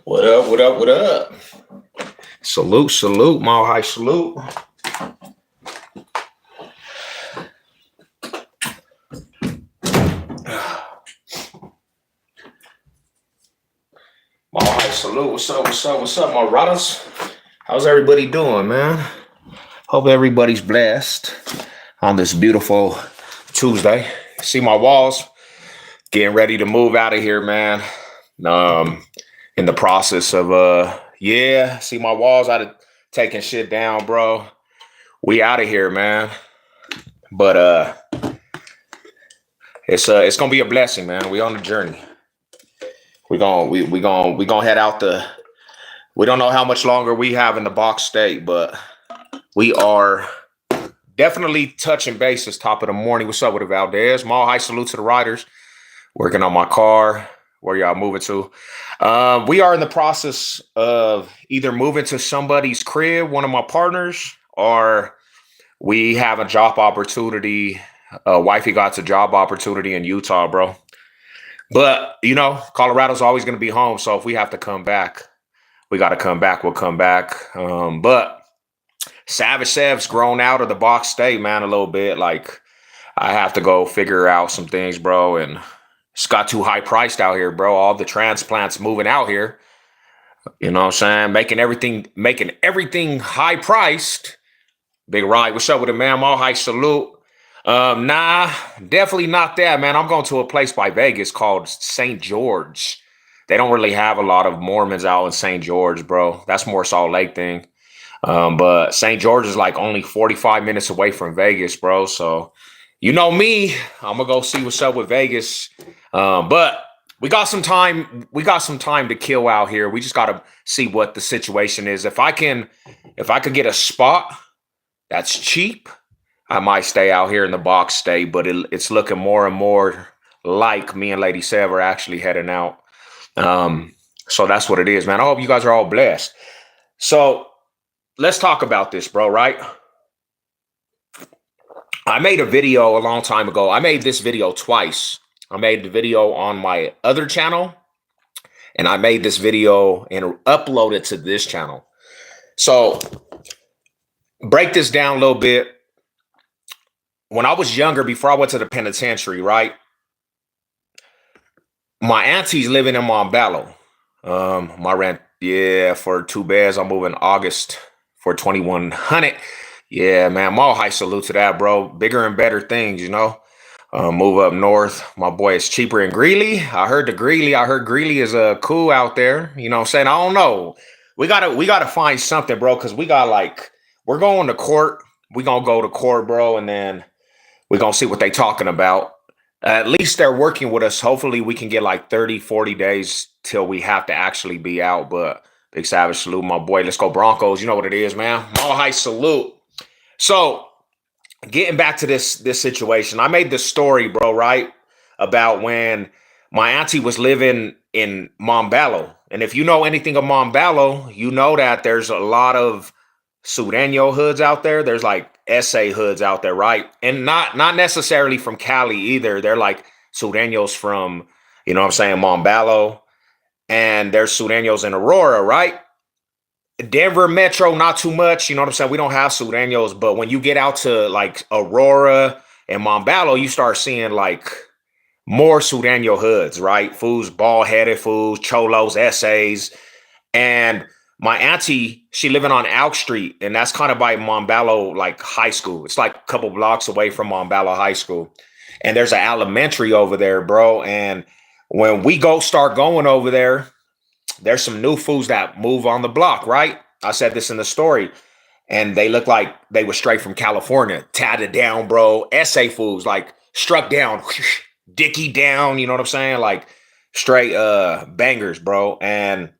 What up, what up, what up? Salute, salute, Mile High salute. Mile High salute. What's up, what's up, what's up, my brothers? How's everybody doing, man? Hope everybody's blessed on this beautiful Tuesday. See my walls? Getting ready to move out of here, man. In the process of see my walls out of taking shit down, bro. We out of here, man. But it's gonna be a blessing, man. We on the journey. We gonna head out we don't know how much longer we have in the box state, but we are definitely touching bases top of the morning. What's up with it, Valdez? Mile High salute to the riders. Working on my car. Where y'all moving to? We are in the process of either moving to somebody's crib, one of my partners, or we have a job opportunity. Wifey got a job opportunity in Utah, bro. But, Colorado's always going to be home. So if we have to come back, we got to come back. We'll come back. But Savage Sev's grown out of the box state, man, a little bit. Like, I have to go figure out some things, bro. And it's got too high priced out here, bro. All the transplants moving out here. You know what I'm saying? Making everything high priced. Big Ride, what's up with it, man? Mile High salute. Nah, definitely not that, man. I'm going to a place by Vegas called St. George. They don't really have a lot of Mormons out in St. George, bro. That's more Salt Lake thing. But St. George is like only 45 minutes away from Vegas, bro. So, you know me, I'm gonna go see what's up with Vegas. But we got some time. We got some time to kill out here. We just got to see what the situation is. If I could get a spot that's cheap, I might stay out here in the box state. But it's looking more and more like me and Lady Sev are actually heading out. So that's what it is, man. I hope you guys are all blessed. So let's talk about this, bro. Right? I made a video a long time ago. I made this video twice. I made the video on my other channel, and I made this video and uploaded it to this channel. So break this down a little bit. When I was younger, before I went to the penitentiary, right? My auntie's living in Montbello. My rent, for 2 beds. I'm moving August for 2,100. Yeah, man, Mile High salute to that, bro. Bigger and better things, move up north. My boy is cheaper in Greeley. I heard Greeley is cool out there. You know what I'm saying? I don't know. We gotta find something, bro, because we're going to court. We're gonna go to court, bro, and then we're gonna see what they talking about. At least they're working with us. Hopefully we can get like 30, 40 days till we have to actually be out. But Big Savage salute, my boy. Let's go Broncos. You know what it is, man. Mile High salute. So, getting back to this situation, I made this story, bro, right, about when my auntie was living in Montbello. And if you know anything of Montbello, you know that there's a lot of Sureño hoods out there. There's like SA hoods out there, right? And not necessarily from Cali either. They're like Sureños from, Montbello. And there's Sureños in Aurora, right? Denver Metro, not too much. You know what I'm saying? We don't have Sureños, but when you get out to like Aurora and Montbello, you start seeing like more Sureño hoods, right? Fools, bald-headed fools, cholos, essays. And my auntie, she living on Elk Street, and that's kind of by Montbello, like high school. It's like a couple blocks away from Montbello High School. And there's an elementary over there, bro. And when we start going over there, there's some new fools that move on the block, right? I said this in the story. And they look like they were straight from California. Tatted down, bro. SA fools, like struck down. Dicky down, you know what I'm saying? Like straight bangers, bro. And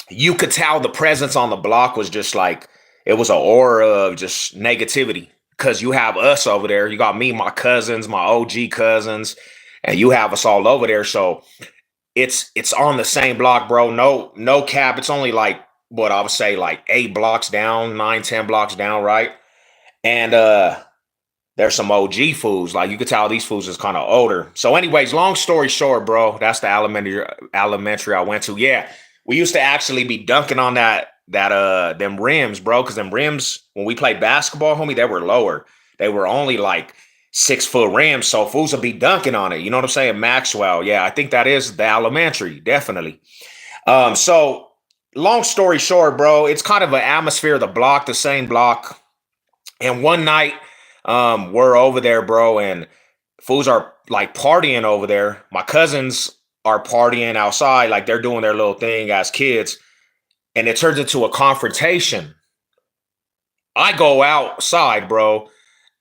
you could tell the presence on the block was just like, it was an aura of just negativity. Because you have us over there. You got me, my cousins, my OG cousins. And you have us all over there. So it's on the same block, bro. No cap. It's only like what I would say like 8 blocks down, 9, 10 blocks down, right? And there's some OG fools. Like you could tell these fools is kind of older. So, anyways, long story short, bro, that's the elementary I went to. Yeah, we used to actually be dunking on that them rims, bro. Because them rims when we played basketball, homie, they were lower. They were only like 6 foot rims. So fools would be dunking on it. You know what I'm saying? Maxwell. Yeah, I think that is the elementary, definitely. So long story short, bro, it's kind of an atmosphere of the block, the same block. And one night, we're over there, bro, and fools are like partying over there. My cousins are partying outside, like they're doing their little thing as kids, and it turns into a confrontation. I go outside, bro,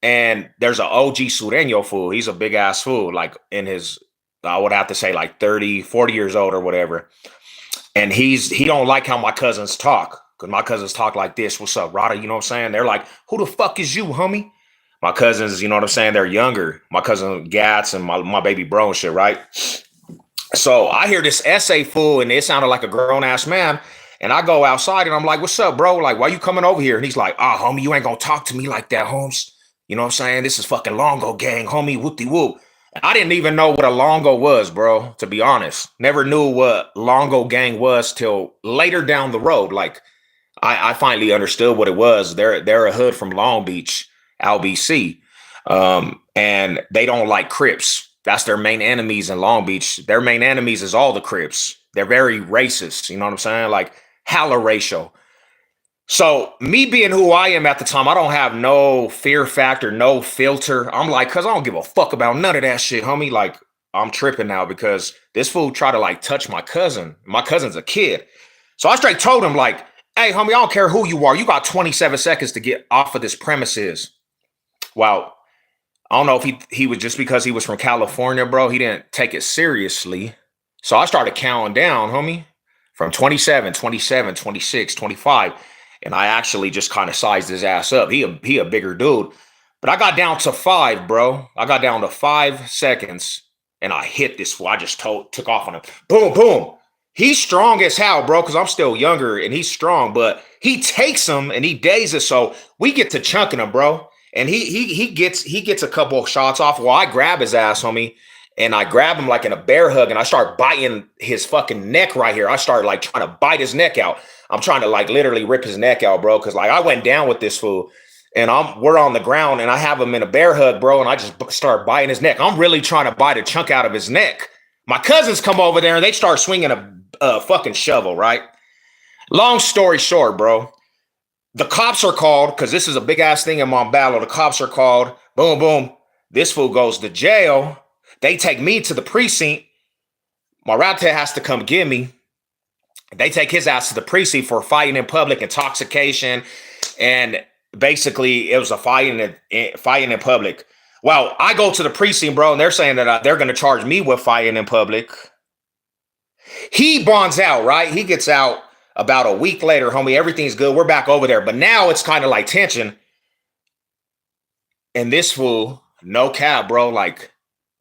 and there's an OG Sureño fool. He's a big ass fool, like in his, I would have to say like 30, 40 years old or whatever. And he don't like how my cousins talk. Cause my cousins talk like this. What's up, Rada? You know what I'm saying? They're like, who the fuck is you, homie? My cousins, you know what I'm saying? They're younger. My cousin Gats and my baby bro and shit, right? So I hear this essay fool and it sounded like a grown ass man. And I go outside and I'm like, what's up, bro? Like, why you coming over here? And he's like, ah, homie, you ain't gonna talk to me like that, Holmes. You know what I'm saying? This is fucking Longo Gang, homie, whoop-de whoop. I didn't even know what a Longo was, bro, to be honest. Never knew what Longo Gang was till later down the road. Like, I finally understood what it was. They're a hood from Long Beach, LBC. And they don't like Crips. That's their main enemies in Long Beach. Their main enemies is all the Crips. They're very racist. You know what I'm saying? Like, hella racial. So me being who I am at the time, I don't have no fear factor, no filter. I'm like, cause I don't give a fuck about none of that shit, homie. Like, I'm tripping now because this fool tried to like touch my cousin. My cousin's a kid. So I straight told him, like, hey, homie, I don't care who you are. You got 27 seconds to get off of this premises. Well, I don't know if he was just because he was from California, bro. He didn't take it seriously. So I started counting down, homie, from 27, 27, 26, 25. And I actually just kind of sized his ass up. He a bigger dude. But I got down to 5, bro. I got down to 5 seconds and I hit this fool. I just took off on him. Boom, boom. He's strong as hell, bro, because I'm still younger and he's strong, but he takes him and he dazes. So we get to chunking him, bro. And he gets a couple of shots off. Well, I grab his ass, homie, and I grab him like in a bear hug, and I start biting his fucking neck right here. I start like trying to bite his neck out. I'm trying to like literally rip his neck out, bro, because like I went down with this fool, and we're on the ground, and I have him in a bear hug, bro, and I just start biting his neck. I'm really trying to bite a chunk out of his neck. My cousins come over there and they start swinging a fucking shovel, right? Long story short, bro. The cops are called because this is a big ass thing in Montbello. The cops are called. Boom, boom. This fool goes to jail. They take me to the precinct. My rata has to come get me. They take his ass to the precinct for fighting in public, intoxication, and basically it was a fighting in public. Well, I go to the precinct, bro, and they're saying that they're going to charge me with fighting in public. He bonds out, right? He gets out. About a week later, homie, everything's good. We're back over there. But now it's kind of like tension. And this fool, no cap, bro, like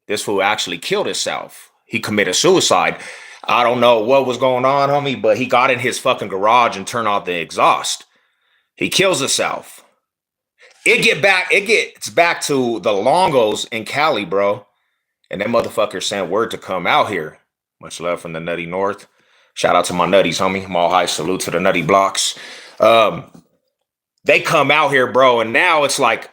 this fool actually killed himself. He committed suicide. I don't know what was going on, homie, but he got in his fucking garage and turned off the exhaust. He kills himself. It gets back to the Longos in Cali, bro. And that motherfucker sent word to come out here. Much love from the Nutty North. Shout out to my nutties, homie. Mall high salute to the nutty blocks. They come out here, bro, and now it's like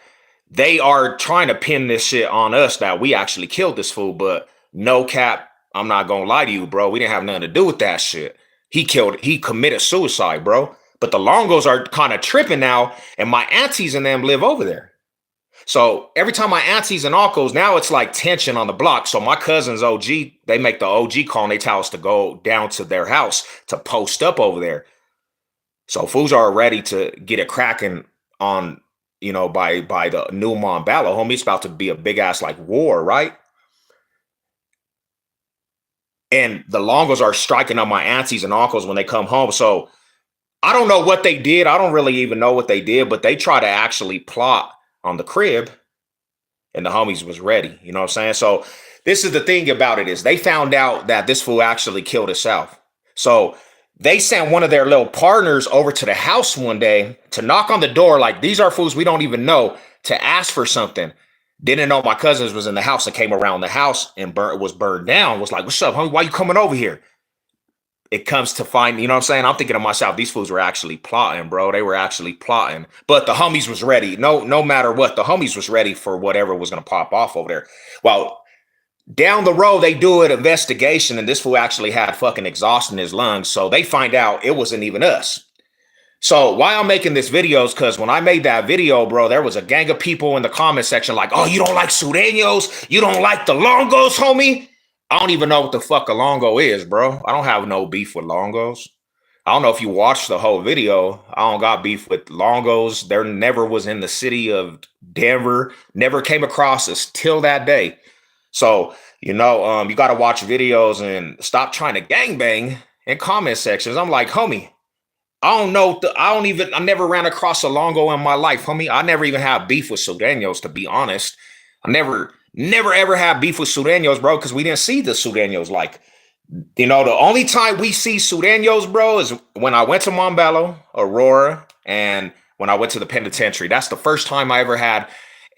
they are trying to pin this shit on us that we actually killed this fool. But no cap, I'm not gonna lie to you, bro. We didn't have nothing to do with that shit. He committed suicide, bro. But the Longos are kind of tripping now, and my aunties and them live over there. So every time my aunties and uncles, now it's like tension on the block. So my cousins, OG, they make the OG call and they tell us to go down to their house to post up over there. So fools are ready to get it cracking on, you know, by the new Montbello. Homie, it's about to be a big ass like war, right? And the Longos are striking on my aunties and uncles when they come home. So I don't know what they did. I don't really even know what they did, but they try to actually plot on the crib, and the homies was ready. You know what I'm saying? So this is the thing about it is they found out that this fool actually killed himself. So they sent one of their little partners over to the house one day to knock on the door, like, these are fools we don't even know, to ask for something. Didn't know my cousins was in the house and came around the house and was burned down. Was like, what's up, homie? Why you coming over here? It comes to find, you know what I'm saying? I'm thinking to myself, these fools were actually plotting, bro. They were actually plotting. But the homies was ready. No matter what, the homies was ready for whatever was gonna pop off over there. Well, down the road, they do an investigation, and this fool actually had fucking exhaust in his lungs. So they find out it wasn't even us. So why I'm making this video is because when I made that video, bro, there was a gang of people in the comment section like, oh, you don't like Sureños? You don't like the Longos, homie? I don't even know what the fuck a Longo is, bro. I don't have no beef with Longos. I don't know if you watched the whole video. I don't got beef with Longos. There never was in the city of Denver. Never came across us till that day. So, you got to watch videos and stop trying to gangbang in comment sections. I'm like, homie, I don't know. I never ran across a Longo in my life, homie. I never even had beef with Sureños, to be honest. I never ever had beef with Sureños, bro, because we didn't see the Sureños. Like, the only time we see Sureños, bro, is when I went to Montbello, Aurora, and when I went to the penitentiary. That's the first time I ever had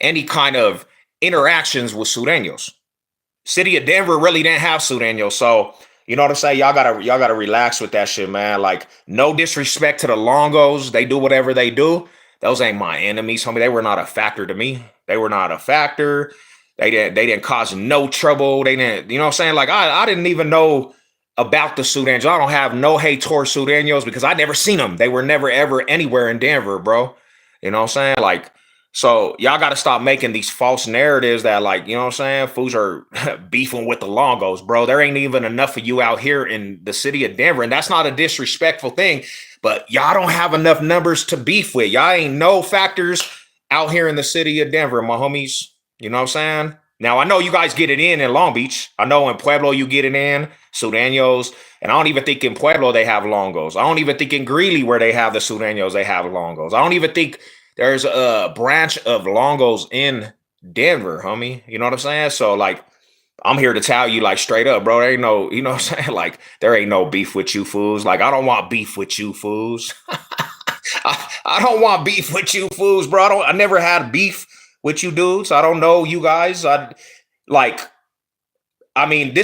any kind of interactions with Sureños. City of Denver really didn't have Sureños, so you know what I'm saying? Y'all gotta relax with that shit, man. Like, no disrespect to the Longos. They do whatever they do. Those ain't my enemies, homie. They were not a factor to me. They were not a factor. They didn't cause no trouble. They didn't, you know what I'm saying? Like, I didn't even know about the Sureños. I don't have no hate towards Sureños because I never seen them. They were never ever anywhere in Denver, bro. You know what I'm saying? Like, so y'all got to stop making these false narratives that, like, you know what I'm saying? Fools are beefing with the Longos, bro. There ain't even enough of you out here in the city of Denver. And that's not a disrespectful thing, but y'all don't have enough numbers to beef with. Y'all ain't no factors out here in the city of Denver, my homies. You know what I'm saying? Now, I know you guys get it in Long Beach. I know in Pueblo you get it in, Sureños. And I don't even think in Pueblo they have Longos. I don't even think in Greeley where they have the Sureños, they have Longos. I don't even think there's a branch of Longos in Denver, homie. You know what I'm saying? So, like, I'm here to tell you, like, straight up, bro, there ain't no, you know what I'm saying? Like, there ain't no beef with you fools. Like, I don't want beef with you fools. I don't want beef with you fools, bro. I never had beef with you dudes. I don't know you guys. This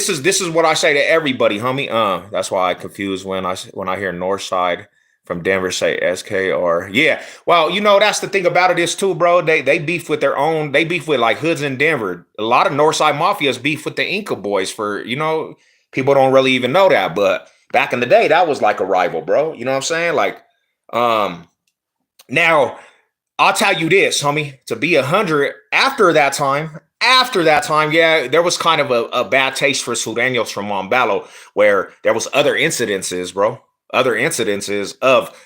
is what I say to everybody, homie. That's why I confuse when I hear Northside from Denver say SKR. Yeah. Well, that's the thing about it is too, bro. They beef with they beef with like hoods in Denver. A lot of Northside mafias beef with the Inca boys for, people don't really even know that. But back in the day, that was like a rival, bro. You know what I'm saying? Like, now I'll tell you this, homie, to be 100 after that time, yeah, there was kind of a bad taste for Sureños from Montbello where there was other incidences, bro. Other incidences of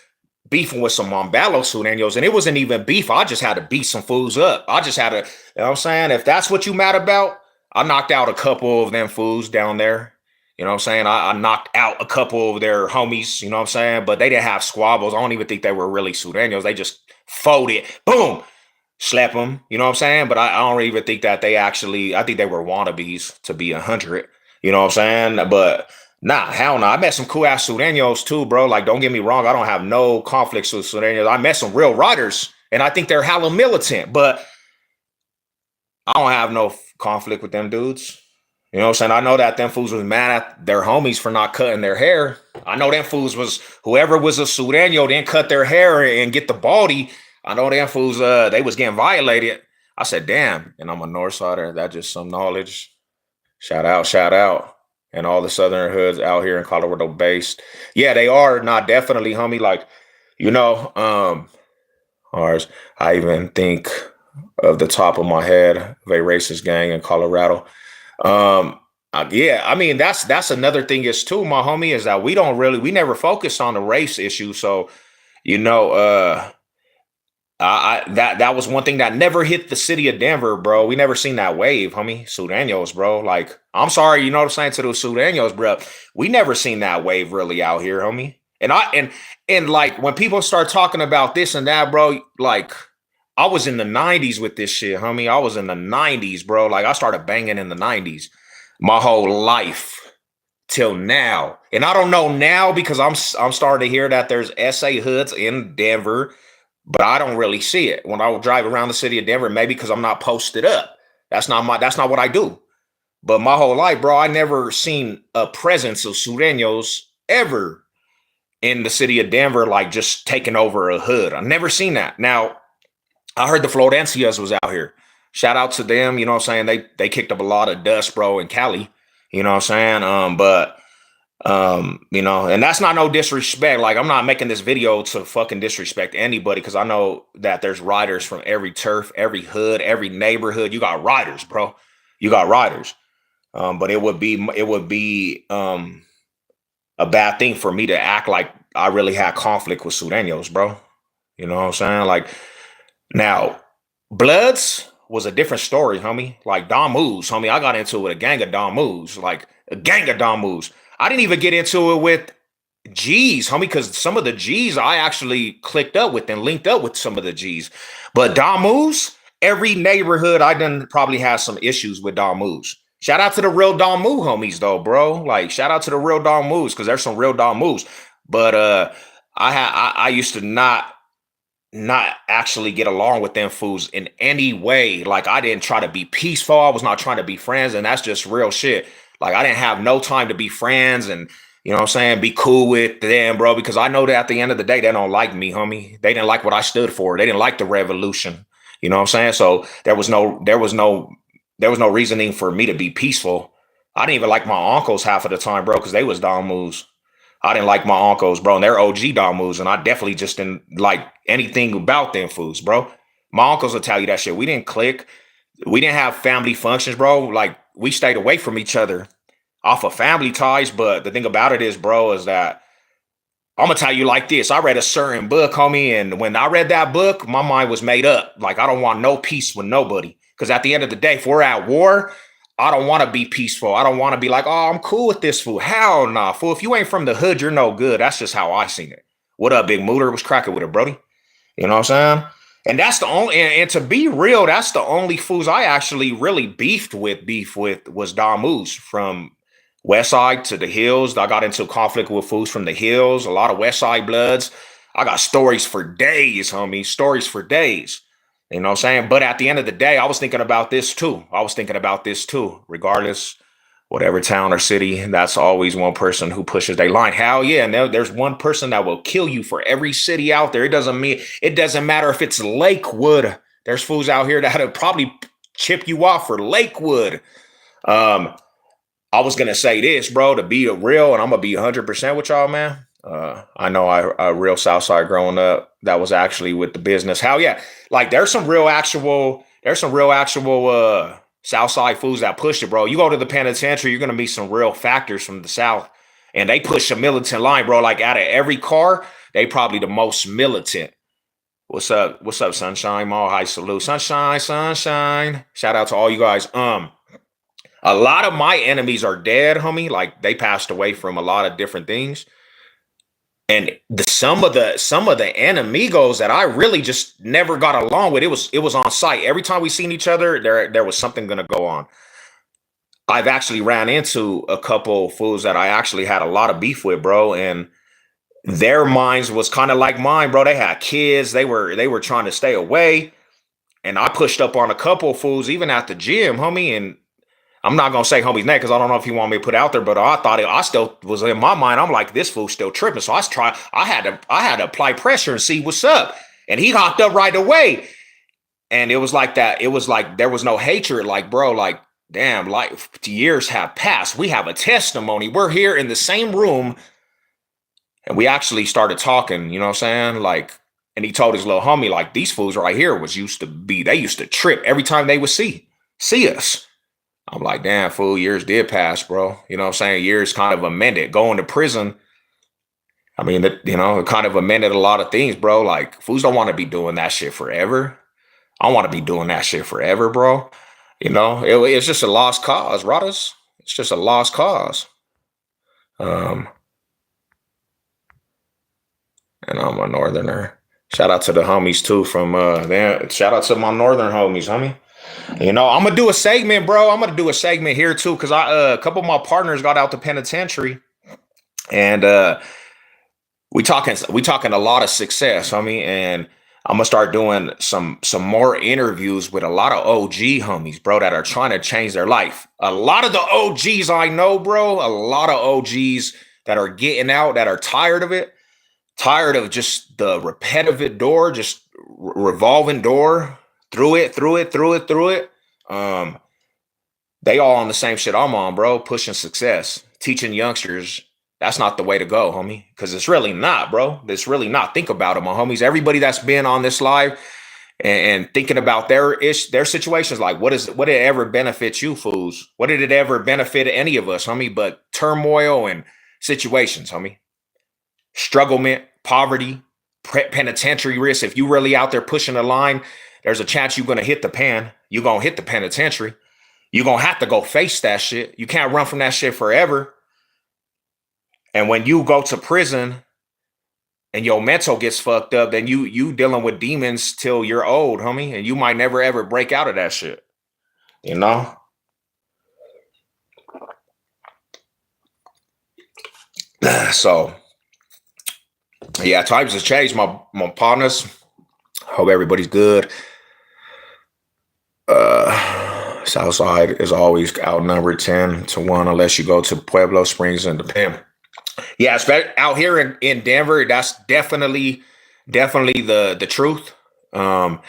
beefing with some Montbello Sureños, and it wasn't even beef. I just had to beat some fools up. I just had to, you know what I'm saying? If that's what you mad about, I knocked out a couple of them fools down there. You know what I'm saying? I knocked out a couple of their homies, you know what I'm saying? But they didn't have squabbles. I don't even think they were really Sureños. They just folded, boom, slap them, you know what I'm saying? But I don't even think that I think they were wannabes to be 100, you know what I'm saying? But nah, hell no. I met some cool ass Sureños too, bro. Like, don't get me wrong. I don't have no conflicts with Sureños. I met some real riders, and I think they're hella militant, but I don't have no conflict with them dudes. You know what I'm saying? I know that them fools was mad at their homies for not cutting their hair. I know them fools whoever was a Sureño didn't cut their hair and get the baldy. I know them fools, they was getting violated. I said, damn. And I'm a Northsider. That's just some knowledge. Shout out. And all the Southern hoods out here in Colorado based. Yeah, they are not definitely, homie. Like, ours. I even think of the top of my head of a racist gang in Colorado. Yeah, I mean, that's another thing is too, my homie, is that we never focused on the race issue. So, that was one thing that never hit the city of Denver, bro. We never seen that wave, homie. Sureños, bro. Like, I'm sorry, you know what I'm saying, to the Sureños, bro. We never seen that wave really out here, homie. And like when people start talking about this and that, bro, like I was in the 90s with this shit, homie. I was in the 90s, bro. Like I started banging in the 90s. my whole life till now. And I don't know now because I'm starting to hear that there's SA hoods in Denver, but I don't really see it when I drive around the city of Denver. Maybe because I'm not posted up. That's not what I do. But my whole life, bro, I never seen a presence of Sureños ever in the city of Denver, like just taking over a hood. I never seen that. Now, I heard the Florencias was out here. Shout out to them, you know what I'm saying? They kicked up a lot of dust, bro, in Cali. You know what I'm saying? You know, and that's not no disrespect. Like, I'm not making this video to fucking disrespect anybody because I know that there's riders from every turf, every hood, every neighborhood. You got riders, bro. You got riders. But it would be a bad thing for me to act like I really had conflict with Sureños, bro. You know what I'm saying? Like, now, Bloods was a different story, homie. Like Don Moves, homie. I got into it with a gang of Don Moves, like a gang of Don Moves. I didn't even get into it with G's, homie, because some of the G's I actually clicked up with and linked up with some of the G's. But Don Moves, every neighborhood I done probably has some issues with Don Moves. Shout out to the real Don Move homies though, bro. Like shout out to the real Don Moves because there's some real Don Moves. But I used to not actually get along with them fools in any way. Like I didn't try to be peaceful. I was not trying to be friends, and that's just real shit. Like I didn't have no time to be friends and you know what I'm saying, be cool with them, bro, because I know that at the end of the day, they don't like me, homie. They didn't like what I stood for. They didn't like the revolution. You know what I'm saying? So there was no reasoning for me to be peaceful. I didn't even like my uncles half of the time, bro, because they was Don moves. I didn't like my uncles, bro, and they're OG Don moves, and I definitely just didn't like anything about them fools, bro. My uncles will tell you that shit. We didn't click. We didn't have family functions, bro. Like we stayed away from each other off of family ties. But the thing about it is, bro, is that I'm gonna tell you like this. I read a certain book, homie, and when I read that book, my mind was made up. Like I don't want no peace with nobody. Because at the end of the day, if we're at war, I don't want to be peaceful. I don't want to be like, oh, I'm cool with this fool. Hell nah, fool. If you ain't from the hood, you're no good. That's just how I seen it. What up, Big Mooter? Was cracking with it, Brody. You know what I'm saying? And that's the only, and to be real, that's the only fools I actually really beef with was Don Moose from West Side to the Hills. I got into conflict with fools from the Hills, a lot of West Side Bloods. I got stories for days, homie, stories for days. You know what I'm saying? But at the end of the day, I was thinking about this too. I was thinking about this too, regardless whatever town or city, that's always one person who pushes their line. Hell yeah. And there's one person that will kill you for every city out there. It doesn't matter if it's Lakewood. There's fools out here that'll probably chip you off for Lakewood. I was gonna say this, bro, to be real, and I'm gonna be 100% with y'all, man. I know I real Southside growing up. That was actually with the business. Hell yeah, like there's some real actual Southside fools that push it, bro. You go to the penitentiary, you're gonna meet some real factors from the South, and they push a militant line, bro. Like out of every car, they probably the most militant. What's up? What's up, Sunshine? Mall High salute, Sunshine, Sunshine. Shout out to all you guys. A lot of my enemies are dead, homie. Like they passed away from a lot of different things. And some of the enemigos that I really just never got along with, it was on sight. Every time we seen each other, there was something gonna go on. I've actually ran into a couple fools that I actually had a lot of beef with, bro, and their minds was kind of like mine, bro. They had kids, they were trying to stay away. And I pushed up on a couple fools, even at the gym, homie, and I'm not gonna say homie's name because I don't know if you want me to put it out there, but I still was in my mind. I'm like, this fool's still tripping. So I had to apply pressure and see what's up. And he hopped up right away. And it was like that. It was like there was no hatred. Like, bro, like, damn, like years have passed. We have a testimony. We're here in the same room. And we actually started talking, you know what I'm saying? Like, and he told his little homie, like, these fools right here they used to trip every time they would see us. I'm like, damn, fool, years did pass, bro. You know what I'm saying? Years kind of amended. Going to prison, I mean, it kind of amended a lot of things, bro. Like, fools don't want to be doing that shit forever. I want to be doing that shit forever, bro. It's just a lost cause, brothers. It's just a lost cause. Um, and I'm a northerner. Shout out to the homies too from there. Shout out to my northern homies, homie. I'm gonna do a segment, bro. I'm gonna do a segment here too, because a couple of my partners got out the penitentiary, and we talking a lot of success, homie, and I'm gonna start doing some more interviews with a lot of OG homies, bro, that are trying to change their life. A lot of the OGs I know, bro, a lot of OGs that are getting out, that are tired of it, tired of just the repetitive door, just revolving door, through it, through it, through it, through it. Um, they all on the same shit I'm on, bro, pushing success, teaching youngsters that's not the way to go, homie. Because it's really not, bro. It's really not. Think about it, my homies. Everybody that's been on this live and thinking about their situations, like what did it ever benefit you fools? What did it ever benefit any of us, homie? But turmoil and situations, homie. Strugglement, poverty, penitentiary risk. If you really out there pushing the line, there's a chance you're gonna hit the pan. You're gonna hit the penitentiary. You're gonna have to go face that shit. You can't run from that shit forever. And when you go to prison and your mental gets fucked up, then you dealing with demons till you're old, homie, and you might never ever break out of that shit. You know? So yeah, times has changed, my partners. Hope everybody's good. Southside is always outnumbered 10-1 unless you go to Pueblo Springs and the Pim. Yeah, out here in Denver, that's definitely the truth. When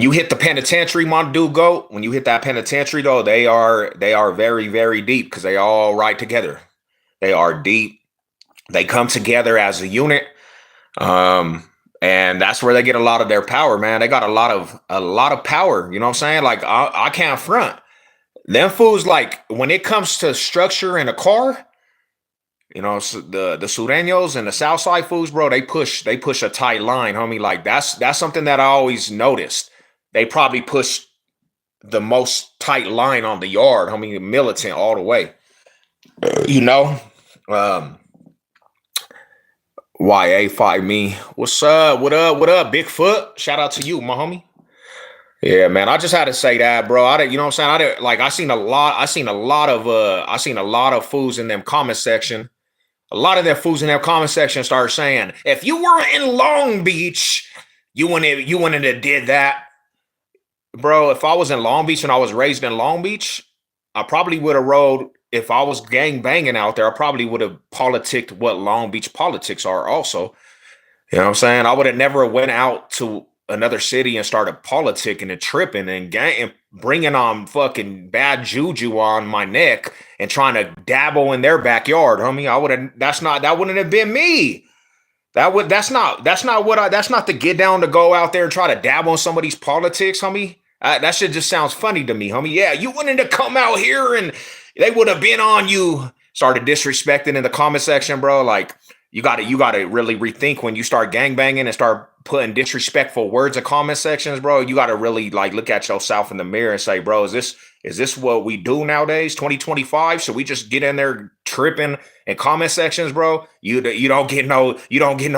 you hit the penitentiary, my dude, goat. When you hit that penitentiary, though, they are very, very deep because they all right together. They are deep. They come together as a unit, and that's where they get a lot of their power, man. They got a lot of power. You know what I'm saying? Like I can't front them fools. Like when it comes to structure in a car. So the Sureños and the Southside foods, bro, they push a tight line, homie. Like that's something that I always noticed. They probably push the most tight line on the yard, homie, militant all the way. You know, YA fight me. What's up? What up? What up? Bigfoot. Shout out to you, my homie. Yeah, man. I just had to say that, bro. I didn't, you know what I'm saying? I didn't like. I seen a lot of fools in them comment section. A lot of their fools in their comment section started saying, if you were in Long Beach, you wouldn't have did that. Bro, if I was in Long Beach and I was raised in Long Beach, I probably would have rode, if I was gang banging out there, I probably would have politicked what Long Beach politics are also. You know what I'm saying? I would have never went out to another city and started politicking and tripping and bringing on fucking bad juju on my neck and trying to dabble in their backyard, homie. That wouldn't have been me. That's not the get down to go out there and try to dabble in somebody's politics, homie. That shit just sounds funny to me, homie. Yeah, you wouldn't have come out here and they would have been on you. Started disrespecting in the comment section, bro. Like you gotta really rethink when you start gangbanging and start putting disrespectful words in comment sections, bro. You gotta really like look at yourself in the mirror and say, bro, is this what we do nowadays, 2025? So we just get in there tripping in comment sections, bro. You don't get no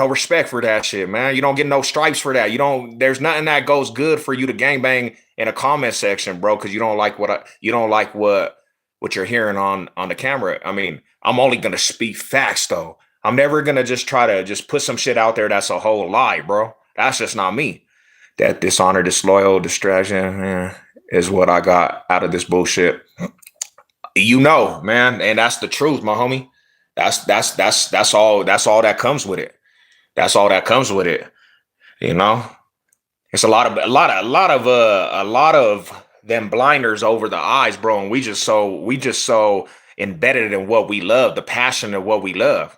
respect for that shit, man. You don't get no stripes for that. There's nothing that goes good for you to gangbang in a comment section, bro, because you don't like what you're hearing on the camera. I mean, I'm only gonna speak facts though. I'm never gonna just try to just put some shit out there that's a whole lie, bro. That's just not me. That dishonor, disloyal, distraction is what I got out of this bullshit. Man, and that's the truth, my homie. That's all that comes with it. That's all that comes with it. You know, it's a lot of them blinders over the eyes, bro. And we just so embedded in what we love, the passion of what we love.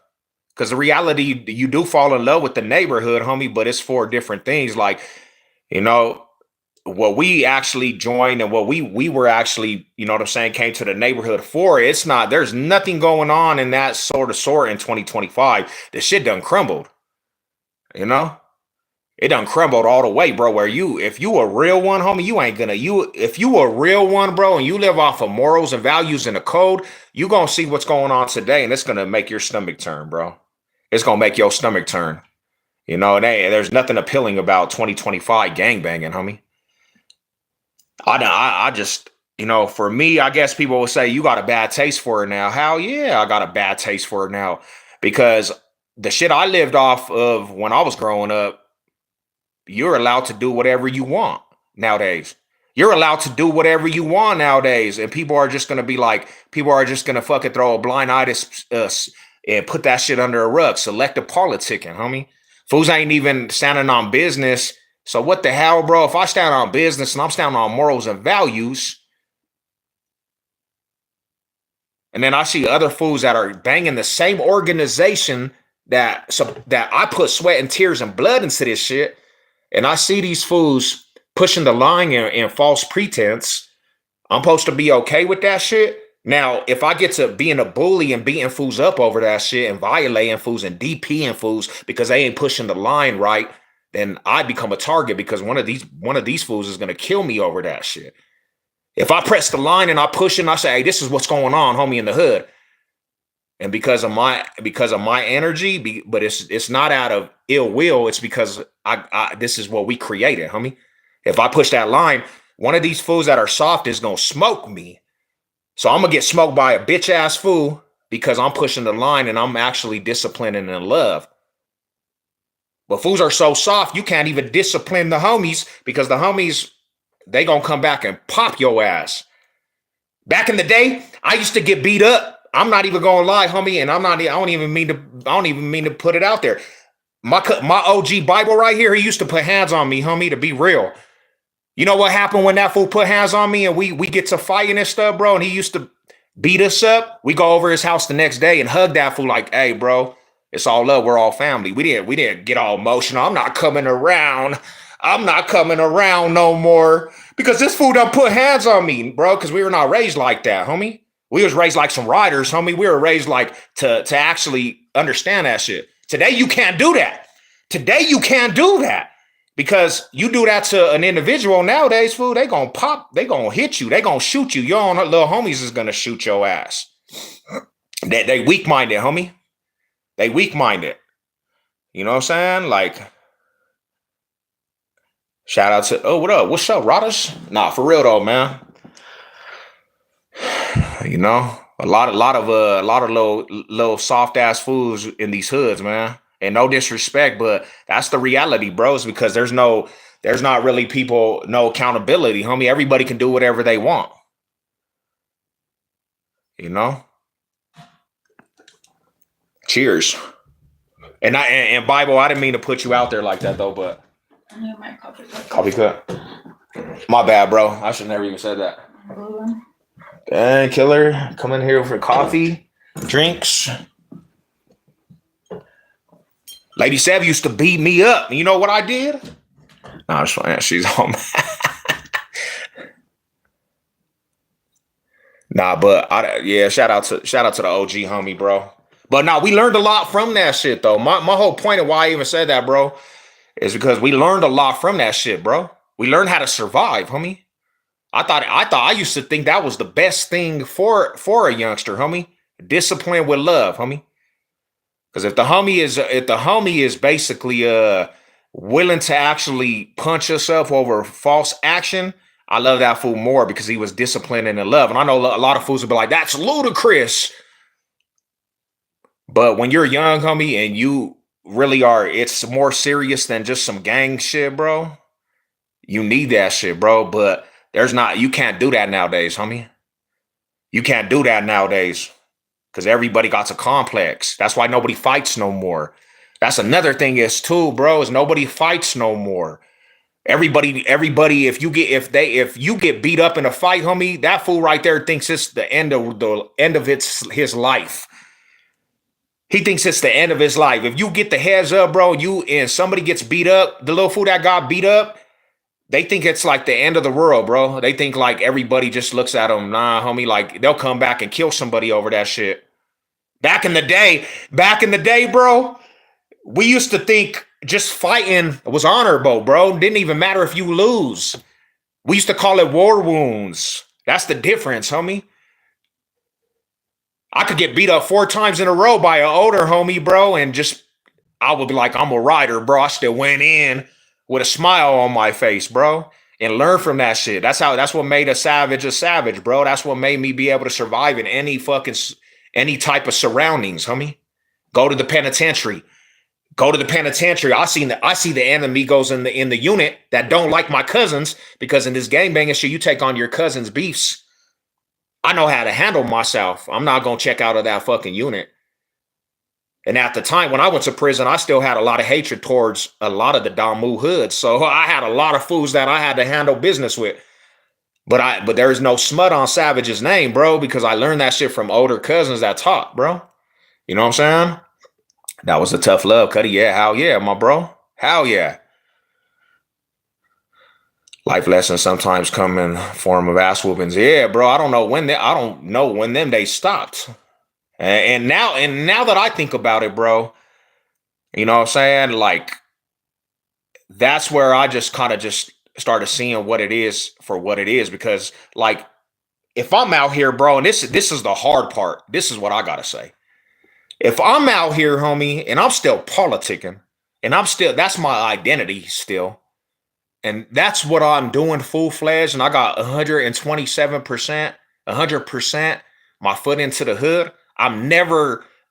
Because the reality, you do fall in love with the neighborhood, homie, but it's for different things. Like, what we actually joined and what we were actually, you know what I'm saying, came to the neighborhood for. There's nothing going on in that sort in 2025. The shit done crumbled. It done crumbled all the way, bro. If you a real one, homie, if you a real one, bro, and you live off of morals and values and a code, you gonna see what's going on today, and it's gonna make your stomach turn, bro. It's gonna make your stomach turn. There's nothing appealing about 2025 gangbanging, homie. I just, for me, I guess people will say you got a bad taste for it now. Hell yeah, I got a bad taste for it now because the shit I lived off of when I was growing up, you're allowed to do whatever you want nowadays. You're allowed to do whatever you want nowadays, and people are just gonna fucking throw a blind eye to and put that shit under a rug. Selective politicking, homie. Fools ain't even standing on business. So what the hell, bro? If I stand on business and I'm standing on morals and values, and then I see other fools that are banging the same organization that I put sweat and tears and blood into this shit, and I see these fools pushing the line in false pretense, I'm supposed to be okay with that shit. Now, if I get to being a bully and beating fools up over that shit and violating fools and DPing fools because they ain't pushing the line right, then I become a target because one of these fools is gonna kill me over that shit. If I press the line and I push it and I say, hey, this is what's going on, homie, in the hood, and because of my energy, but it's not out of ill will. It's because I this is what we created, homie. If I push that line, one of these fools that are soft is gonna smoke me. So I'm gonna get smoked by a bitch ass fool because I'm pushing the line and I'm actually disciplining in love. But fools are so soft, you can't even discipline the homies because the homies, they gonna come back and pop your ass. Back in the day, I used to get beat up. I'm not even gonna lie, homie, and I don't even mean to put it out there. My OG Bible right here, he used to put hands on me, homie, to be real. You know what happened when that fool put hands on me and we get to fighting and stuff, bro? And he used to beat us up. We go over his house the next day and hug that fool like, hey, bro, it's all love. We're all family. We didn't get all emotional. I'm not coming around. I'm not coming around no more. Because this fool done put hands on me, bro. Because we were not raised like that, homie. We was raised like some riders, homie. We were raised like to actually understand that shit. Today you can't do that. Today you can't do that. Because you do that to an individual nowadays, fool, they gonna pop, they gonna hit you, they gonna shoot you. Your own little homies is gonna shoot your ass. They weak-minded, homie. They weak-minded. You know what I'm saying? Like, shout out to, oh, what up? What's up, Rodders? Nah, for real though, man. You know, a lot of little soft ass fools in these hoods, man. And no disrespect, but that's the reality, bros. Because there's not really people, no accountability, homie. Everybody can do whatever they want, you know. Cheers. And Bible, I didn't mean to put you out there like that though, but My coffee cup. coffee cup. My bad, bro. I should never even said that. Dang, killer, come in here for coffee, drinks. Lady Sev used to beat me up. You know what I did? Nah, it's fine. She's home. Nah, but yeah, shout out to the OG homie, bro. But nah, we learned a lot from that shit though. My whole point of why I even said that, bro, is because we learned a lot from that shit, bro. We learned how to survive, homie. I used to think that was the best thing for a youngster, homie. Discipline with love, homie. Because if the homie is basically willing to actually punch us up over false action, I love that fool more because he was disciplined and in love. And I know a lot of fools will be like, that's ludicrous. But when you're young, homie, and you really are, it's more serious than just some gang shit, bro. You need that shit, bro. But you can't do that nowadays, homie. You can't do that nowadays. Because everybody got a complex. That's why nobody fights no more. That's another thing is too, bro, is nobody fights no more. Everybody, if you get beat up in a fight, homie, that fool right there thinks it's the end of his life. He thinks it's the end of his life. If you get the heads up, bro, and somebody gets beat up, the little fool that got beat up, they think it's like the end of the world, bro. They think like everybody just looks at them. Nah, homie, like they'll come back and kill somebody over that shit. Back in the day, bro, we used to think just fighting was honorable, bro. Didn't even matter if you lose. We used to call it war wounds. That's the difference, homie. I could get beat up 4 times in a row by an older homie, bro, and I would be like, I'm a rider, bro. I still went in with a smile on my face, bro. and learn from that shit. That's what made a savage, bro. That's what made me be able to survive in any type of surroundings, homie. Go to the penitentiary. Go to the penitentiary. I see the enemigos in the unit that don't like my cousins, because in this gangbanging shit, you take on your cousins' beefs. I know how to handle myself. I'm not gonna check out of that fucking unit. And at the time when I went to prison, I still had a lot of hatred towards a lot of the Damu hoods. So I had a lot of fools that I had to handle business with. But there's no smut on Savage's name, bro, because I learned that shit from older cousins that taught, bro. You know what I'm saying? That was a tough love, Cuddy. Yeah, hell yeah, my bro. Hell yeah. Life lessons sometimes come in form of ass whoopings. Yeah, bro. I don't know when them days stopped. And now that I think about it, bro, you know what I'm saying? Like, that's where I just kind of just started seeing what it is for what it is. Because, like, if I'm out here, bro, and this is the hard part. This is what I gotta say. If I'm out here, homie, and I'm still politicking, and that's my identity still, and that's what I'm doing full-fledged, and I got 127%, 100% my foot into the hood,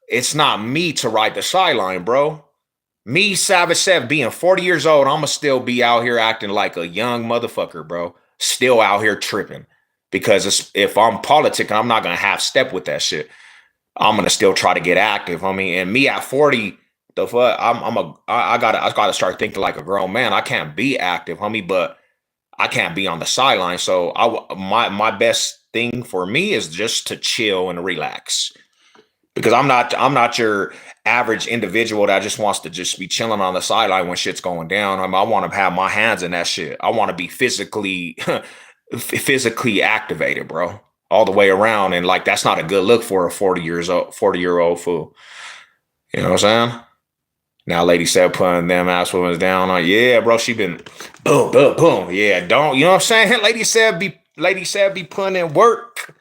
it's not me to ride the sideline, bro. Me, Savage Sev, being 40 years old, I'm going to still be out here acting like a young motherfucker, bro. Still out here tripping. Because if I'm politicking, I'm not going to half step with that shit. I'm going to still try to get active, homie. And me at 40, the fuck, I gotta start thinking like a grown man. I can't be active, homie, but I can't be on the sideline. So my best thing for me is just to chill and relax. Because I'm not your average individual that just wants to just be chilling on the sideline when shit's going down. I want to have my hands in that shit. I want to be physically activated, bro, all the way around. And like, that's not a good look for a 40-year-old fool. You know what I'm saying? Now, Lady said putting them ass women's down on, yeah, bro. She been boom, boom, boom. Yeah, don't, you know what I'm saying? Lady said be putting in work.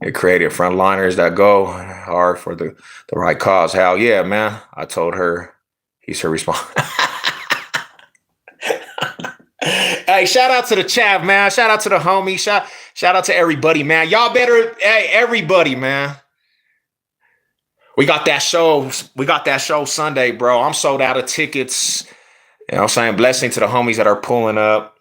It created frontliners that go hard for the right cause. Hell yeah, man. I told her he's her response. Hey, shout out to the chat, man. Shout out to the homies. Shout out to everybody, man. Y'all better, hey, everybody, man. We got that show Sunday, bro. I'm sold out of tickets. You know what I'm saying? Blessing to the homies that are pulling up.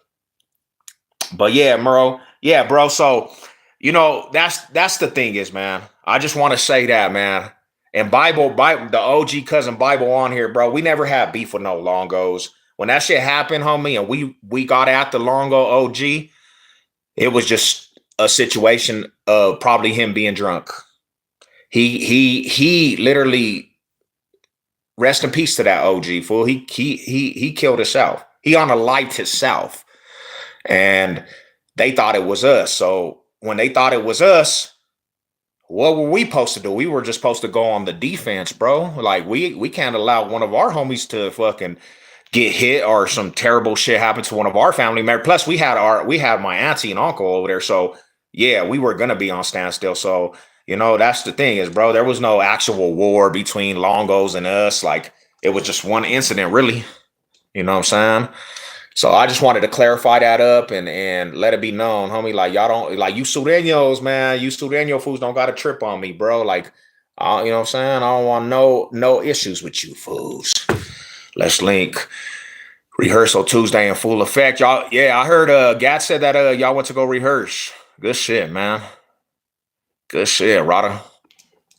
But yeah, bro. Yeah, bro. So, you know, that's the thing is, man. I just want to say that, man. And Bible, the OG cousin Bible on here, bro. We never had beef with no Longos. When that shit happened, homie, and we got at the Longo OG, it was just a situation of probably him being drunk. He literally, rest in peace to that OG fool. He killed himself. He unalived himself. And they thought it was us. So when they thought it was us, what were we supposed to do? We were just supposed to go on the defense, bro. Like, we can't allow one of our homies to fucking get hit or some terrible shit happen to one of our family members. Plus, we had my auntie and uncle over there. So yeah, we were gonna be on standstill. So, you know, that's the thing is, bro, there was no actual war between Longos and us. Like, it was just one incident, really. You know what I'm saying? So I just wanted to clarify that up and let it be known, homie. Like, y'all don't, like, you Sureños, man. You Sureño fools don't got to trip on me, bro. Like, you know what I'm saying? I don't want no issues with you fools. Let's link. Rehearsal Tuesday in full effect. Y'all, yeah, I heard Gat said that y'all went to go rehearse. Good shit, man. Good shit, Rada.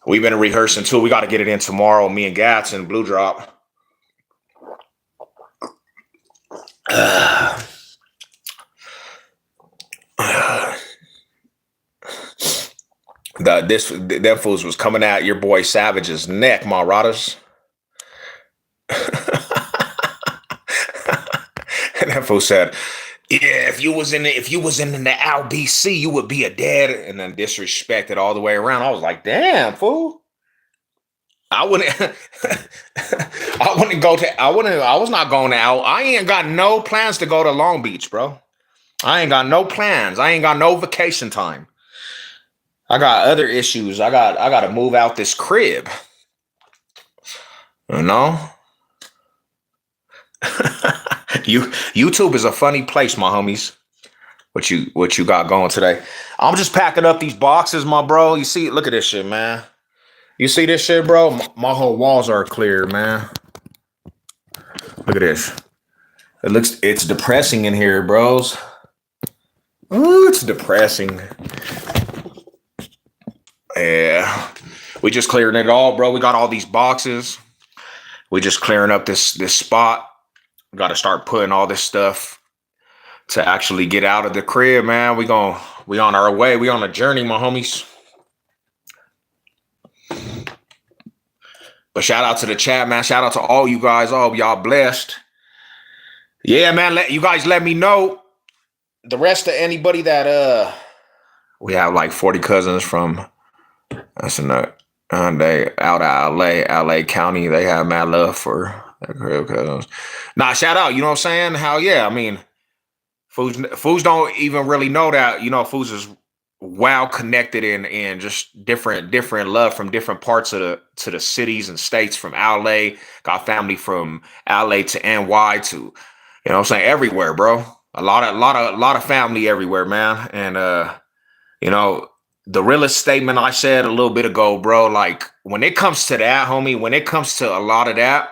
We've been rehearsing too. We got to get it in tomorrow. Me and Gats and Blue Drop. Them fools was coming at your boy Savage's neck, my Radas. And that fool said, "Yeah, if you was in the LBC, you would be a dead," and then disrespected all the way around. I was like, "Damn, fool." I was not going out. I ain't got no plans to go to Long Beach, bro. I ain't got no plans. I ain't got no vacation time. I got other issues. I got to move out this crib. You know? YouTube is a funny place, my homies. What you got going today? I'm just packing up these boxes, my bro. You see, look at this shit, man. You see this shit, bro? My whole walls are clear, man. Look at this. It's depressing in here, bros. Ooh, it's depressing. Yeah. We just clearing it all, bro. We got all these boxes. We just clearing up this spot. We got to start putting all this stuff to actually get out of the crib, man. We on our way. We on a journey, my homies. But shout out to the chat, man. Shout out to all you guys. All y'all blessed. Yeah, man. You guys let me know. The rest of anybody that we have like 40 cousins from that's enough. They out of LA County. They have mad love for their crib cousins. Nah, shout out. You know what I'm saying? Hell yeah. I mean, fools don't even really know that. You know, fools is well connected and just different love from different parts of the cities and states from LA. Got family from LA to NY to, you know what I'm saying, everywhere, bro. A lot of family everywhere, man. And you know, the realest statement I said a little bit ago, bro, like when it comes to that, homie, when it comes to a lot of that,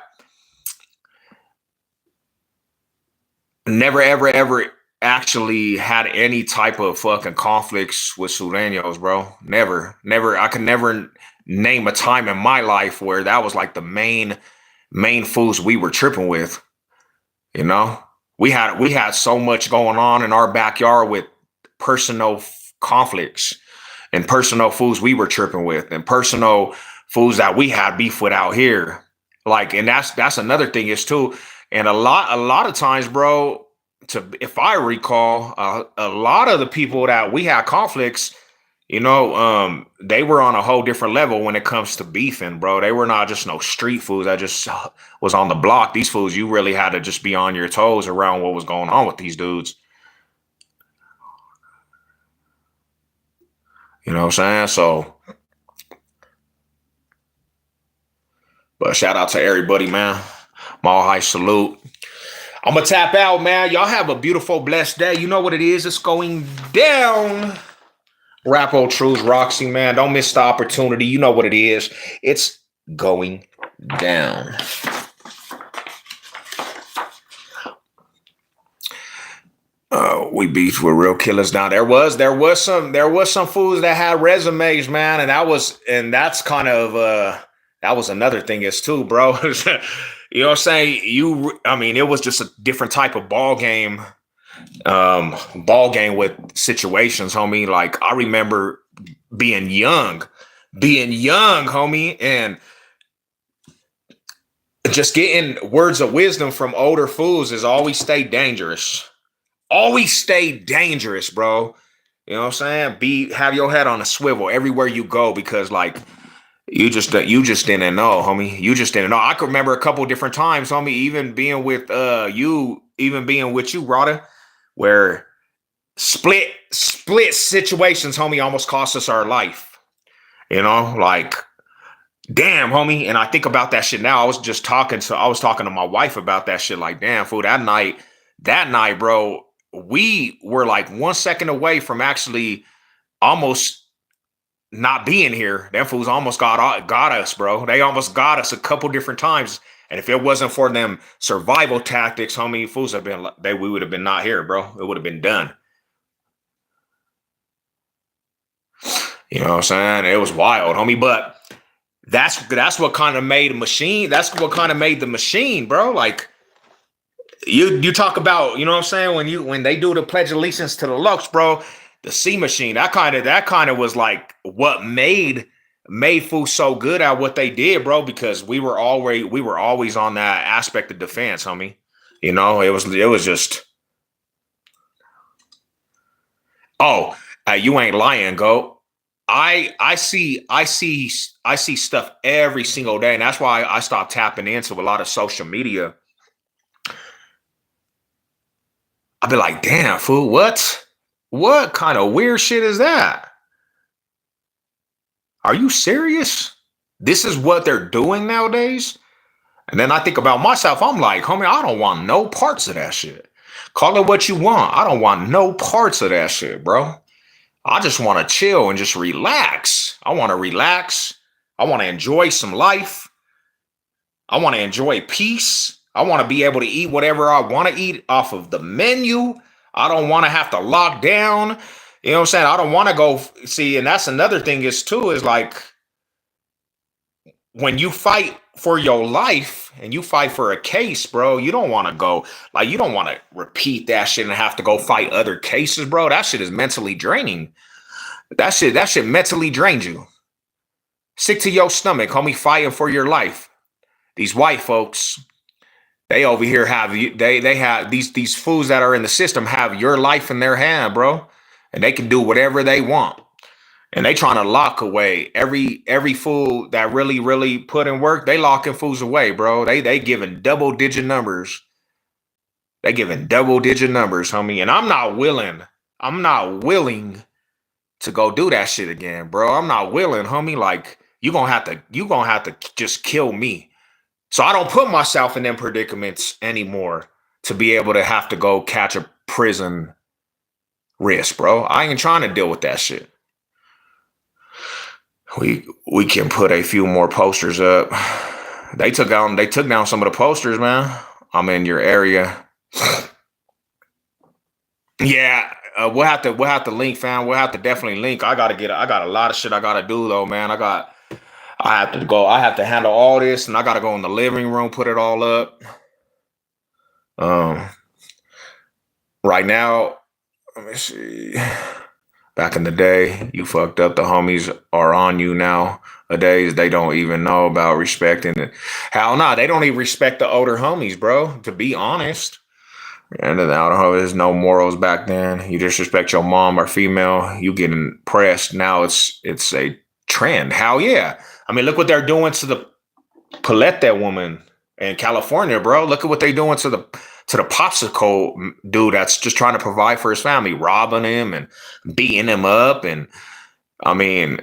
never ever actually had any type of fucking conflicts with Sureños, bro. Never. I could never name a time in my life where that was like the main foods we were tripping with. You know, we had so much going on in our backyard with personal conflicts and personal foods we were tripping with and personal foods that we had beef with out here. Like, and that's another thing is too. And a lot of times, bro, if I recall, a lot of the people that we had conflicts, you know, they were on a whole different level when it comes to beefing, bro. They were not just no street foods that just was on the block. These foods, you really had to just be on your toes around what was going on with these dudes. You know what I'm saying? So, but shout out to everybody, man. Mall High salute. I'm going to tap out, man. Y'all have a beautiful, blessed day. You know what it is. It's going down. Rapo Truths, Roxy, man. Don't miss the opportunity. You know what it is. It's going down. We beefed with real killers. Now there was some fools that had resumes, man, and that's kind of that was another thing is too, bro. You know what I'm saying? I mean, it was just a different type of ball game with situations, homie. Like I remember being young, homie, and just getting words of wisdom from older fools is always stay dangerous. Always stay dangerous, bro. You know what I'm saying? Have your head on a swivel everywhere you go because like you just didn't know, homie. You just didn't know. I could remember a couple different times, homie, even being with you, Rada, where split situations, homie, almost cost us our life. You know, like damn, homie. And I think about that shit now. I was talking to my wife about that shit. Like, damn, fool, that night, bro, we were like 1 second away from actually almost not being here. Them fools almost got us, bro. They almost got us a couple different times. And if it wasn't for them survival tactics, homie, fools we would have been not here, bro. It would have been done. You know what I'm saying? It was wild, homie. But that's what kind of made a machine. That's what kind of made the machine, bro. Like you talk about, you know what I'm saying? When they do the Pledge of Allegiance to the Lux, bro, the C machine, that kind of was like what made fools so good at what they did, bro, because we were always on that aspect of defense, homie. You know, it was just you ain't lying, go. I see stuff every single day, and that's why I stopped tapping into a lot of social media. I'd be like, damn, fool, what kind of weird shit is that? Are you serious? This is what they're doing nowadays? And then I think about myself. I'm like, homie, I don't want no parts of that shit. Call it what you want. I don't want no parts of that shit, bro. I just want to chill and just relax. I want to relax. I want to enjoy some life. I want to enjoy peace. I want to be able to eat whatever I want to eat off of the menu. I don't want to have to lock down. You know what I'm saying? I don't want to go see, and that's another thing is like when you fight for your life and you fight for a case, bro, you don't want to go, like, you don't want to repeat that shit and have to go fight other cases, bro. That shit is mentally draining. That shit mentally drains you. Sick to your stomach, homie, fighting for your life. These white folks, they over here have they have these fools that are in the system have your life in their hand, bro, and they can do whatever they want. And they trying to lock away every fool that really put in work. They locking fools away, bro. They giving double digit numbers. They giving double digit numbers, homie. And I'm not willing. I'm not willing to go do that shit again, bro. I'm not willing, homie. Like you gonna have to just kill me. So I don't put myself in them predicaments anymore to be able to have to go catch a prison risk, bro. I ain't trying to deal with that shit. We can put a few more posters up. They took down some of the posters, man. I'm in your area. Yeah, we'll have to link, fam. We'll have to definitely link. I got a lot of shit I gotta do though, man. I have to handle all this, and I gotta go in the living room, put it all up. Right now, let me see. Back in the day, you fucked up. The homies are on you nowadays. They don't even know about respecting it. Hell no, they don't even respect the older homies, bro. To be honest. And then I don't know, there's no morals back then. You disrespect your mom or female, you getting pressed. Now it's a trend. Hell yeah. I mean, look what they're doing to the Palette woman in California, bro. Look at what they're doing to the popsicle dude that's just trying to provide for his family, robbing him and beating him up. And I mean,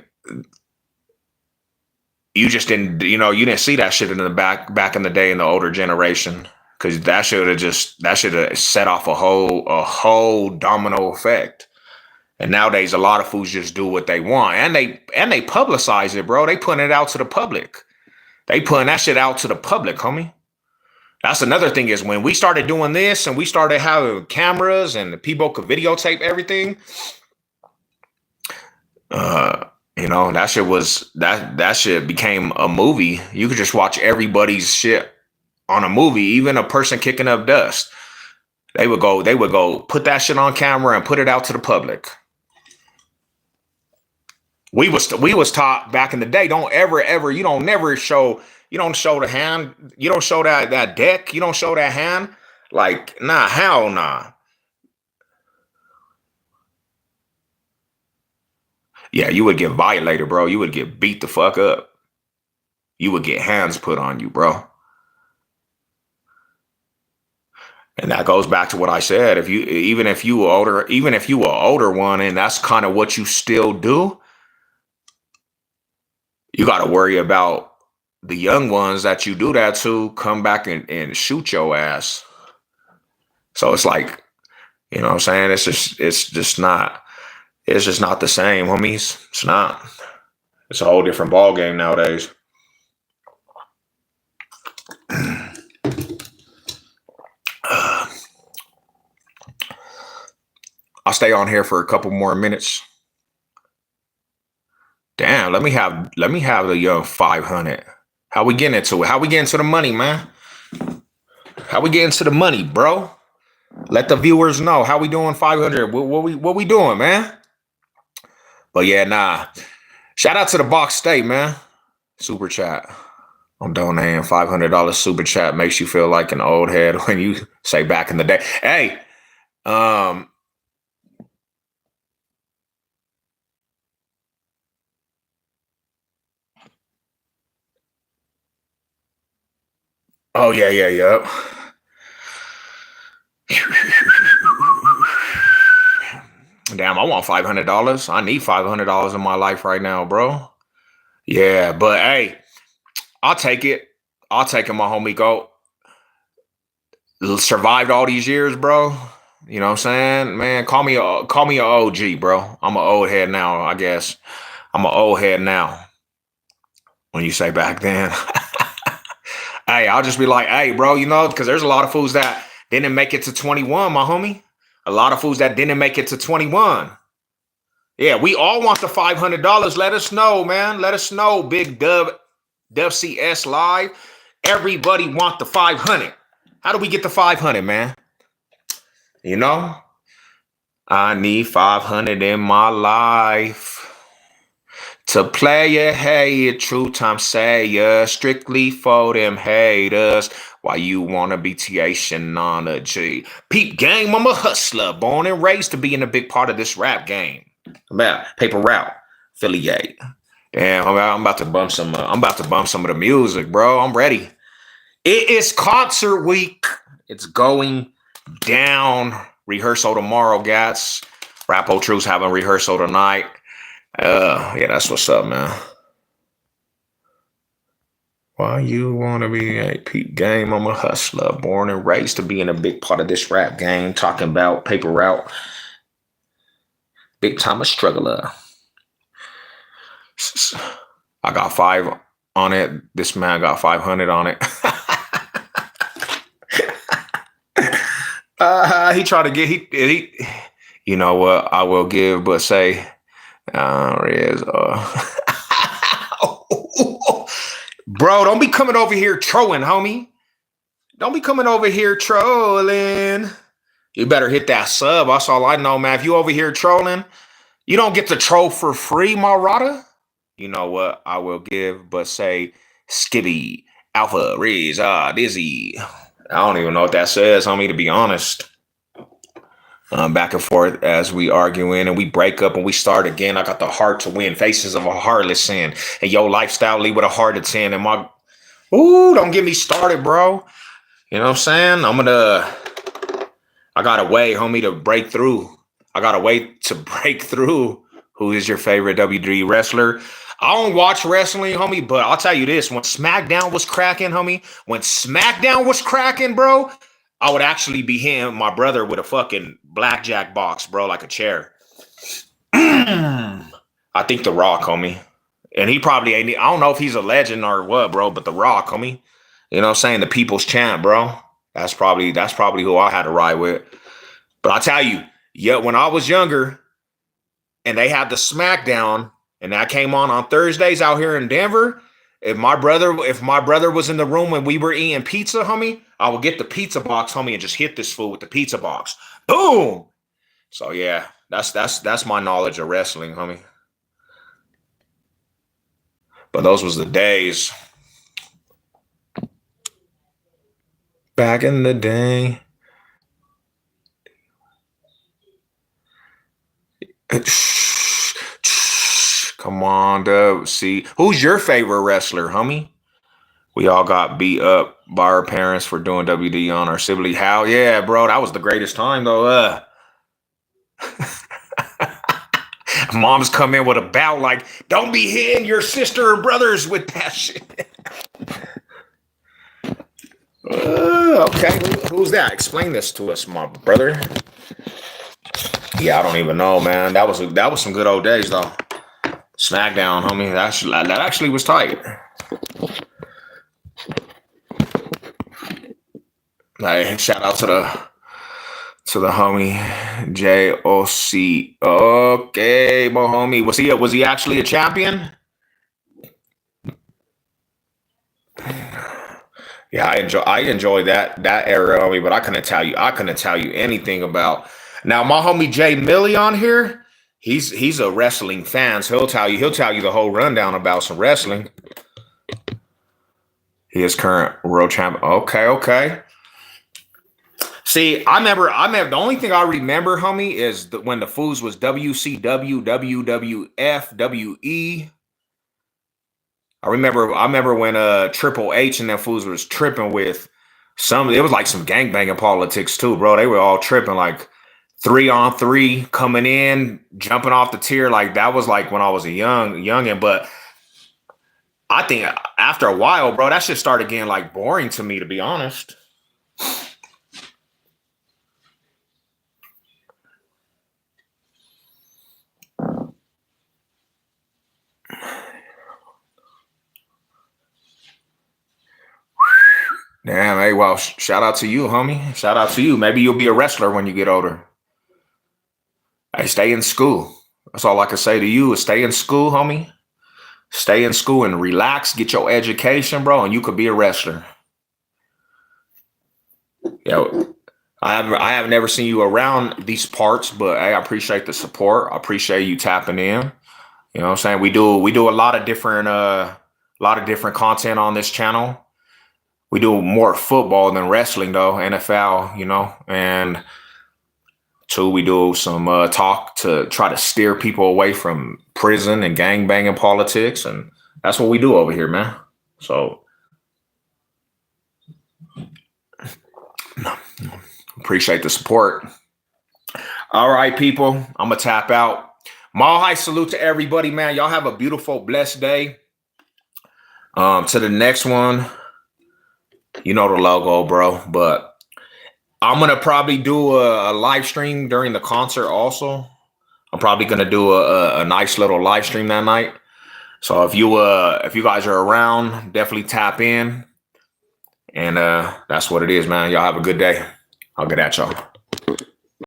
you just didn't, you didn't see that shit in the back in the day in the older generation. Cause that should have set off a whole domino effect. And nowadays a lot of fools just do what they want. And they publicize it, bro. They putting it out to the public. They putting that shit out to the public, homie. That's another thing is when we started doing this and we started having cameras and people could videotape everything, that shit became a movie. You could just watch everybody's shit on a movie, even a person kicking up dust. They would go put that shit on camera and put it out to the public. We was taught back in the day, you don't show the hand, you don't show that deck, you don't show that hand. Like, nah, hell nah. Yeah, you would get violated, bro. You would get beat the fuck up. You would get hands put on you, bro. And that goes back to what I said. Even if you were older one, and that's kind of what you still do, you got to worry about the young ones that you do that to come back and shoot your ass. So it's like, you know what I'm saying? It's just not the same, homies. It's not. It's a whole different ball game nowadays. I'll stay on here for a couple more minutes. Damn, let me have the young 500. How we getting into it? How we getting to the money, man? How we getting to the money, bro? Let the viewers know how we doing 500. What we doing, man? But yeah, nah. Shout out to the Box State, man. Super chat. I'm donating $500 super chat. Makes you feel like an old head when you say back in the day. Hey, oh yeah. Damn, I want $500. I need $500 in my life right now, bro. Yeah, but hey, I'll take it. I'll take him, my homie Goat. Survived all these years, bro. You know what I'm saying? Man, call me a OG, bro. I'm an old head now, I guess. I'm an old head now. When you say back then. Hey, I'll just be like, hey, bro, you know, because there's a lot of fools that didn't make it to 21, my homie. A lot of fools that didn't make it to 21. Yeah, we all want the $500. Let us know, man. Let us know, Big Dub CS Live. Everybody want the 500. How do we get the 500, man? You know, I need 500 in my life to play it. Hey, a true time sayer, strictly for them haters. Why you wanna be THing on a G? Peep game, I'm a hustler, born and raised to be in a big part of this rap game. About paper route, affiliate. Damn, I'm about to bump some. I'm about to bump some of the music, bro. I'm ready. It is concert week. It's going down. Rehearsal tomorrow, guys. Rapo Truth's having rehearsal tonight. Yeah, that's what's up, man. Why you want to be a peep game? I'm a hustler, born and raised to be in a big part of this rap game. Talking about paper route. Big time a struggler. I got 5 on it. This man got 500 on it. He tried to get he. You know what? I will give, but say, bro, don't be coming over here trolling, homie. Don't be coming over here trolling. You better hit that sub. That's all I know, man. If you over here trolling, you don't get to troll for free, Marada. You know what? I will give, but say Skibby, Alpha, Riz, Dizzy. I don't even know what that says, homie, to be honest. Back and forth as we arguing and we break up and we start again. I got the heart to win, faces of a heartless sin. And your lifestyle lead with a heart of 10. And my, don't get me started, bro. You know what I'm saying? I got a way, homie, to break through. I got a way to break through. Who is your favorite WWE wrestler? I don't watch wrestling, homie, but I'll tell you this. When SmackDown was cracking, homie, bro, I would actually be him, my brother, with a fucking blackjack box, bro, like a chair. I think The Rock, homie. And he probably ain't, I don't know if he's a legend or what, bro, but The Rock, homie. You know what I'm saying? The people's champ, bro. That's probably who I had to ride with. But I tell you, yeah, when I was younger and they had the SmackDown and that came on Thursdays out here in Denver, if my brother was in the room when we were eating pizza, homie, I would get the pizza box, homie, and just hit this fool with the pizza box. Boom. So yeah, that's my knowledge of wrestling, homie. But those was the days. Back in the day. Come on, Dub. See, who's your favorite wrestler, homie? We all got beat up by our parents for doing WD on our sibling. How? Yeah, bro, that was the greatest time, though. Moms come in with a bout like, don't be hitting your sister or brothers with that shit. Okay, who's that? Explain this to us, my brother. Yeah, I don't even know, man. That was some good old days, though. SmackDown, homie. That actually was tight. Hey, shout out to the homie JOC. Okay, my homie. Was he actually a champion? Yeah, I enjoy that era, homie, but I couldn't tell you anything about. Now, my homie Jay Millie on here, he's a wrestling fan, so he'll tell you the whole rundown about some wrestling. He is current world champion. Okay. See, I remember the only thing I remember, homie, is when the fools was WCW, WWF, WE. I remember when Triple H and them fools was tripping with it was like some gangbanging politics too, bro. They were all tripping like 3-on-3 coming in, jumping off the tier. Like that was like when I was a youngin', but I think after a while, bro, that shit started getting like boring to me, to be honest. Damn, hey, well, shout out to you, homie. Shout out to you. Maybe you'll be a wrestler when you get older. Hey, stay in school. That's all I can say to you is stay in school, homie. Stay in school and relax, get your education, bro, and you could be a wrestler. Yo, I have never seen you around these parts, but hey, I appreciate the support. I appreciate you tapping in. You know what I'm saying? We do a lot of different content on this channel. We do more football than wrestling though, NFL, you know, and two, we do some talk to try to steer people away from prison and gang banging politics. And that's what we do over here, man. So appreciate the support. All right, people, I'm going to tap out. Mile high salute to everybody, man. Y'all have a beautiful, blessed day. To the next one, you know the logo, bro. But I'm going to probably do a live stream during the concert also. I'm probably going to do a nice little live stream that night. So if you guys are around, definitely tap in. And that's what it is, man. Y'all have a good day. I'll get at y'all.